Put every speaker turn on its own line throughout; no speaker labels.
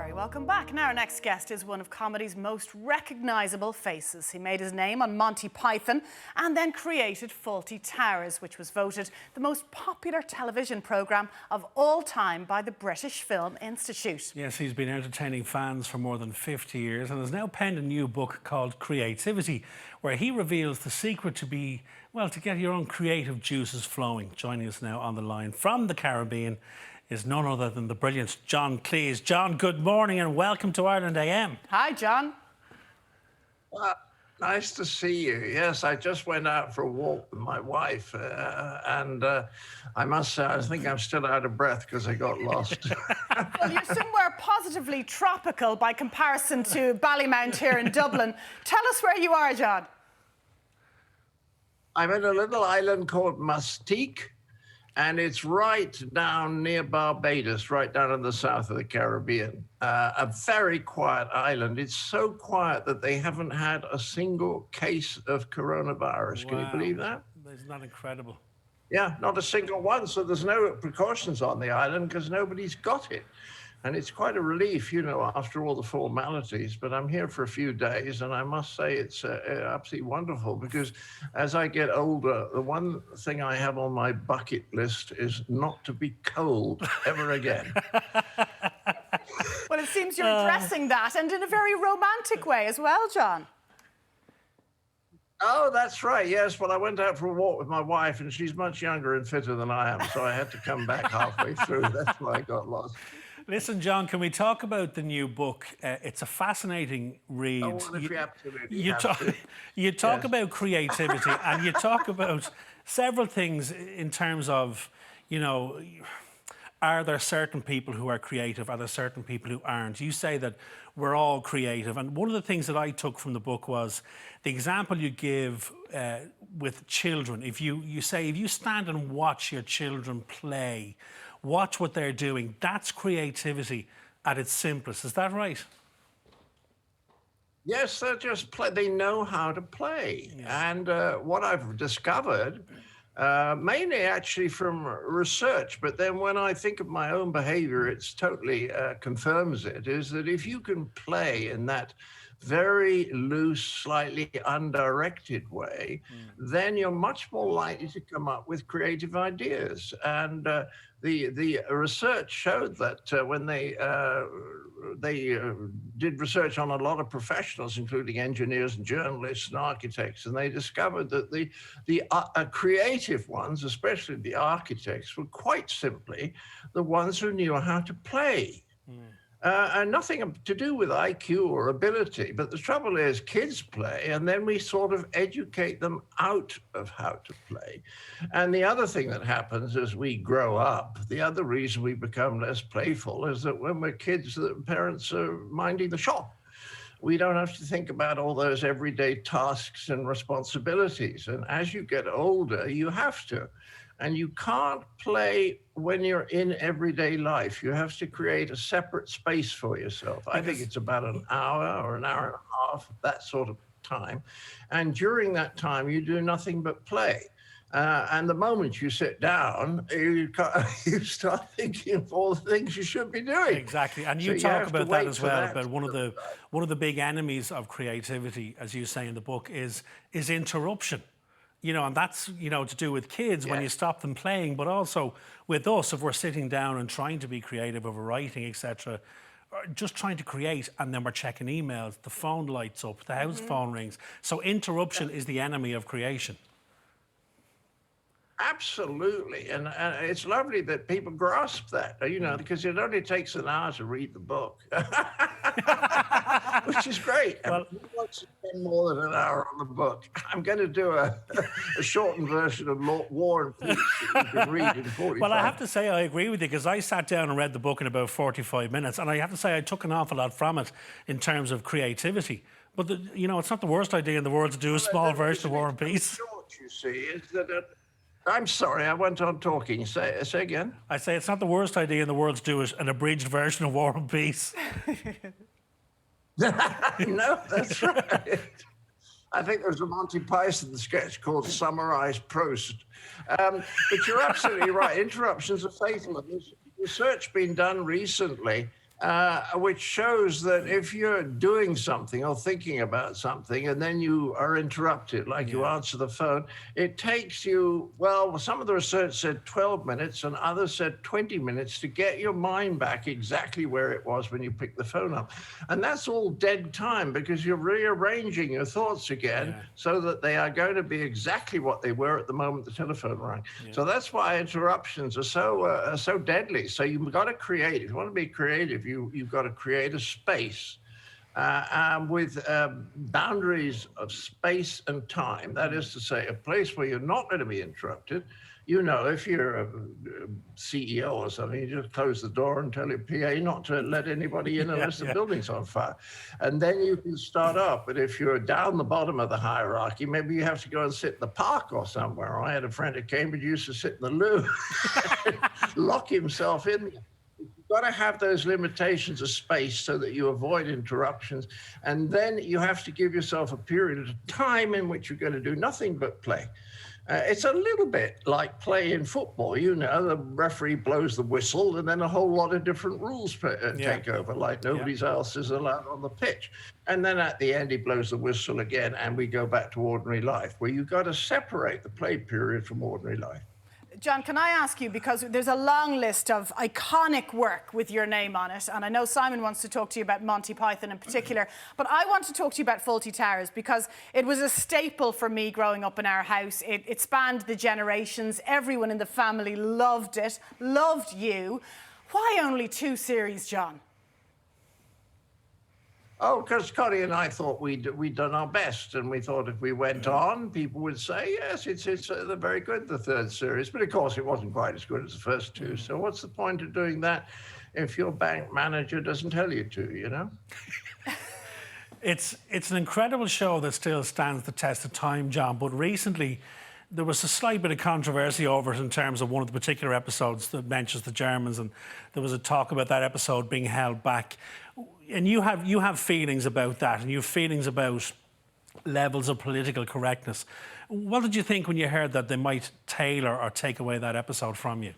Very welcome back. Now our next guest is one of comedy's most recognisable faces. He made his name on Monty Python and then created Fawlty Towers, which was voted the most popular television programme of all time by the British Film Institute.
Yes, he's been entertaining fans for more than 50 years and has now penned a new book called Creativity, where he reveals the secret to get your own creative juices flowing. Joining us now on the line from the Caribbean is none other than the brilliant John Cleese. John, good morning and welcome to Ireland AM.
Hi, John.
Nice to see you. Yes, I just went out for a walk with my wife and I must say, I think I'm still out of breath because I got lost.
Well, you're somewhere positively tropical by comparison to Ballymount here in Dublin. Tell us where you are, John.
I'm in a little island called Mustique, and it's right down near Barbados, right down in the south of the Caribbean. A very quiet island. It's so quiet that they haven't had a single case of coronavirus. Wow. Can you believe that?
Isn't that incredible?
Yeah, not a single one. So there's no precautions on the island because nobody's got it. And it's quite a relief, you know, after all the formalities. But I'm here for a few days, and I must say it's absolutely wonderful because as I get older, the one thing I have on my bucket list is not to be cold ever again.
Well, it seems you're addressing that, and in a very romantic way as well, John.
Oh, that's right. Yes. Well, I went out for a walk with my wife, and she's much younger and fitter than I am, so I had to come back halfway through. That's why I got lost.
Listen, John, can we talk about the new book? It's a fascinating read.
Oh, well, you absolutely
you talk about creativity and you talk about several things in terms of, you know, are there certain people who are creative? Are there certain people who aren't? You say that we're all creative. And one of the things that I took from the book was the example you give with children. If you say, if you stand and watch your children play, watch what they're doing, that's creativity at its simplest. Is that right?
Yes, they're just they know how to play. Yeah. And what I've discovered, mainly actually from research, but then when I think of my own behavior, it's totally confirms it, is that if you can play in that very loose, slightly undirected way, then you're much more likely to come up with creative ideas. And the research showed that when they did research on a lot of professionals, including engineers and journalists and architects, and they discovered that the creative ones, especially the architects, were quite simply the ones who knew how to play. And nothing to do with IQ or ability. But the trouble is kids play and then we sort of educate them out of how to play. And the other thing that happens as we grow up, the other reason we become less playful is that when we're kids, the parents are minding the shop. We don't have to think about all those everyday tasks and responsibilities. And as you get older, you have to. And you can't play when you're in everyday life. You have to create a separate space for yourself. I think it's about an hour or an hour and a half, that sort of time. And during that time, you do nothing but play. And the moment you sit down, you start thinking of all the things you should be doing.
Exactly, and you talk about that as well. About one of the big enemies of creativity, as you say in the book, is interruption. You know, and that's, you know, to do with kids when you stop them playing, but also with us, if we're sitting down and trying to be creative over writing, etc., just trying to create, and then we're checking emails, the phone lights up, the house phone rings. So interruption is the enemy of creation. Absolutely, and it's lovely that people grasp that, you know, because it only takes an hour to read the book, which is great. Well, who wants to spend more than an hour on the book? I'm going to do a shortened version of War and Peace that you can read in 45. Well, I have to say I agree with you, because I sat down and read the book in about 45 minutes, and I have to say I took an awful lot from it in terms of creativity. But, you know, it's not the worst idea in the world to do a small version of War and Peace. What you see is that... I'm sorry, I went on talking. Say again. I say it's not the worst idea in the world to do an abridged version of War and Peace. No, that's right. I think there's a Monty Python sketch called Summarised Proust. But you're absolutely right. Interruptions are fatal. There's research been done recently
which shows that if you're doing something or thinking about something and then you are interrupted, like you answer the phone, it takes you, well, some of the research said 12 minutes and others said 20 minutes to get your mind back exactly where it was when you picked the phone up. And that's all dead time because you're rearranging your thoughts again so that they are going to be exactly what they were at the moment the telephone rang. So that's why interruptions are so deadly. So you've got to create, if you want to be creative, you've got to create a space with boundaries of space and time. That is to say, a place where you're not going to be interrupted. You know, if you're a CEO or something, you just close the door and tell your PA not to let anybody in unless the building's on fire. And then you can start up. But if you're down the bottom of the hierarchy, maybe you have to go and sit in the park or somewhere. I had a friend at Cambridge who used to sit in the loo, lock himself in there. You've got to have those limitations of space so that you avoid interruptions. And then you have to give yourself a period of time in which you're going to do nothing but play. It's a little bit like playing football. You know, the referee blows the whistle and then a whole lot of different rules take over, like nobody else is allowed on the pitch. And then at the end, he blows the whistle again and we go back to ordinary life, where you've got to separate the play period from ordinary life.
John, can I ask you, because there's a long list of iconic work with your name on it, and I know Simon wants to talk to you about Monty Python in particular, but I want to talk to you about Fawlty Towers because it was a staple for me growing up in our house. It spanned the generations. Everyone in the family loved it, loved you. Why only 2 series, John?
Oh, because Connie and I thought we'd done our best, and we thought if we went on, people would say, yes, it's they're very good, the 3rd series. But of course, it wasn't quite as good as the first 2. So what's the point of doing that if your bank manager doesn't tell you to, you know?
It's an incredible show that still stands the test of time, John, but recently there was a slight bit of controversy over it in terms of one of the particular episodes that mentions the Germans, and there was a talk about that episode being held back. And you have feelings about that, and you have feelings about levels of political correctness. What did you think when you heard that they might tailor or take away that episode from you?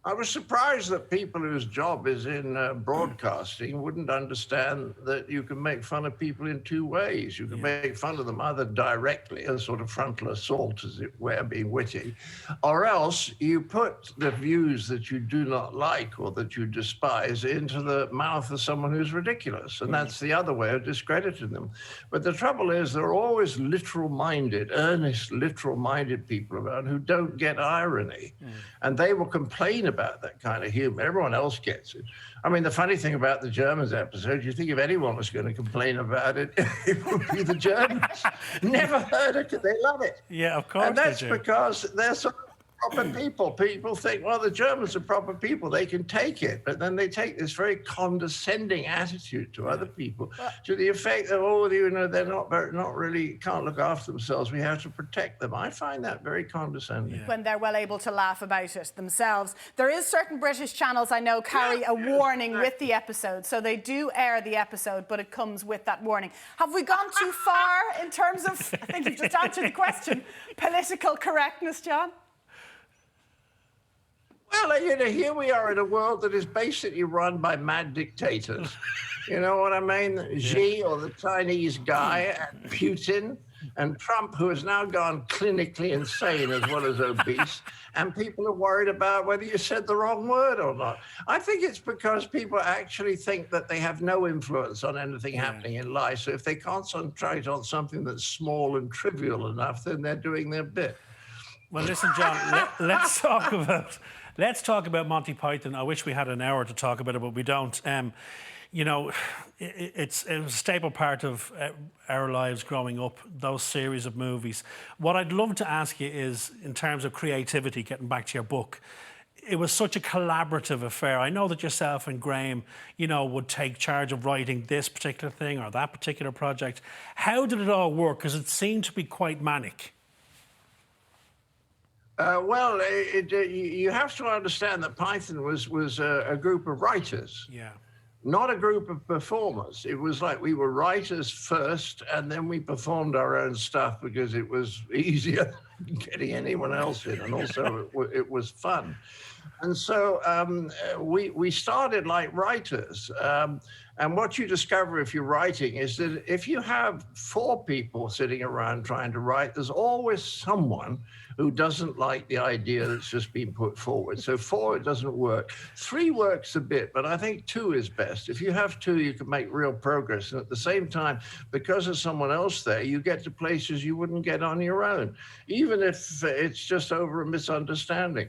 I was surprised that people whose job is in broadcasting wouldn't understand that you can make fun of people in 2 ways. You can make fun of them either directly, a sort of frontal assault, as it were, being witty, or else you put the views that you do not like or that you despise into the mouth of someone who's ridiculous. And that's the other way of discrediting them. But the trouble is there are always literal-minded, earnest, literal-minded people around who don't get irony. And they will complain about that kind of humor. Everyone else gets it. I mean, the funny thing about the Germans episode, you think if anyone was going to complain about it, it would be the Germans. Never heard it, they love it.
Yeah, of course.
And that's because they're so proper people. People think, well, the Germans are proper people, they can take it. But then they take this very condescending attitude to other people, to the effect that, oh, you know, they're not really, can't look after themselves. We have to protect them. I find that very condescending.
When they're well able to laugh about it themselves. There is certain British channels I know carry a warning with the episode. So they do air the episode, but it comes with that warning. Have we gone too far in terms of, I think you've just answered the question, political correctness, John?
Well, you know, here we are in a world that is basically run by mad dictators. You know what I mean? Xi, or the Chinese guy, and Putin, and Trump, who has now gone clinically insane as well as obese, and people are worried about whether you said the wrong word or not. I think it's because people actually think that they have no influence on anything happening in life. So if they concentrate on something that's small and trivial enough, then they're doing their bit.
Well, listen, John, let's talk about Monty Python. I wish we had an hour to talk about it, but we don't. You know, it was a staple part of our lives growing up, those series of movies. What I'd love to ask you is, in terms of creativity, getting back to your book, it was such a collaborative affair. I know that yourself and Graham, you know, would take charge of writing this particular thing or that particular project. How did it all work? Because it seemed to be quite manic.
Well, you have to understand that Python was a group of writers.
Yeah.
not a group of performers. It was like we were writers first, and then we performed our own stuff because it was easier than getting anyone else in, and also it was fun. And so we started like writers. And what you discover if you're writing is that if you have 4 people sitting around trying to write, there's always someone who doesn't like the idea that's just been put forward. So 4, it doesn't work. 3 works a bit, but I think 2 is best. If you have 2, you can make real progress. And at the same time, because of someone else there, you get to places you wouldn't get on your own, even if it's just over a misunderstanding.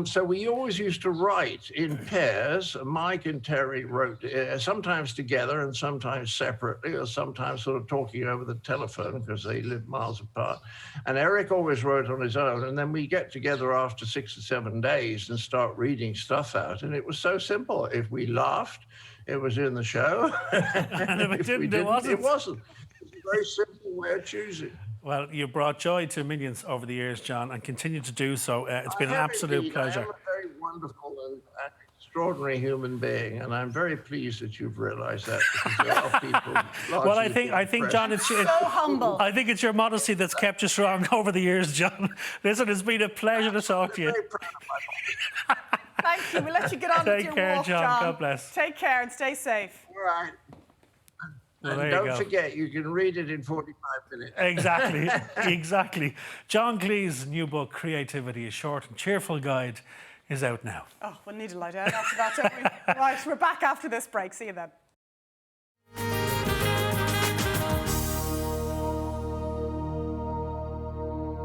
So we always used to write in pairs. Mike and Terry wrote sometimes together and sometimes separately, or sometimes sort of talking over the telephone because they lived miles apart. And Eric always wrote on his own, and then we get together after 6 or 7 days and start reading stuff out. And it was so simple. If we laughed, it was in the show.
And if it didn't, it wasn't.
It wasn't. It's a very simple way of choosing.
Well, you brought joy to millions over the years, John, and continue to do so. It's been an absolute pleasure.
I am a very wonderful and extraordinary human being, and I'm very pleased that you've realised that. Because there are people.
Well, I think, John, it's
so humble.
I think it's your modesty that's kept you strong over the years, John. Listen, it's been a pleasure to talk to you.
Very proud of my body.
Thank you. We'll let you get on with your walk,
John.
John.
God bless.
Take care and stay safe.
All right.
Well,
and don't forget, you can read it in 45 minutes.
Exactly, exactly. John Cleese's new book, Creativity, a short and cheerful guide, is out now.
Oh, we'll need to lie down after that, don't we? Right, we're back after this break. See you then.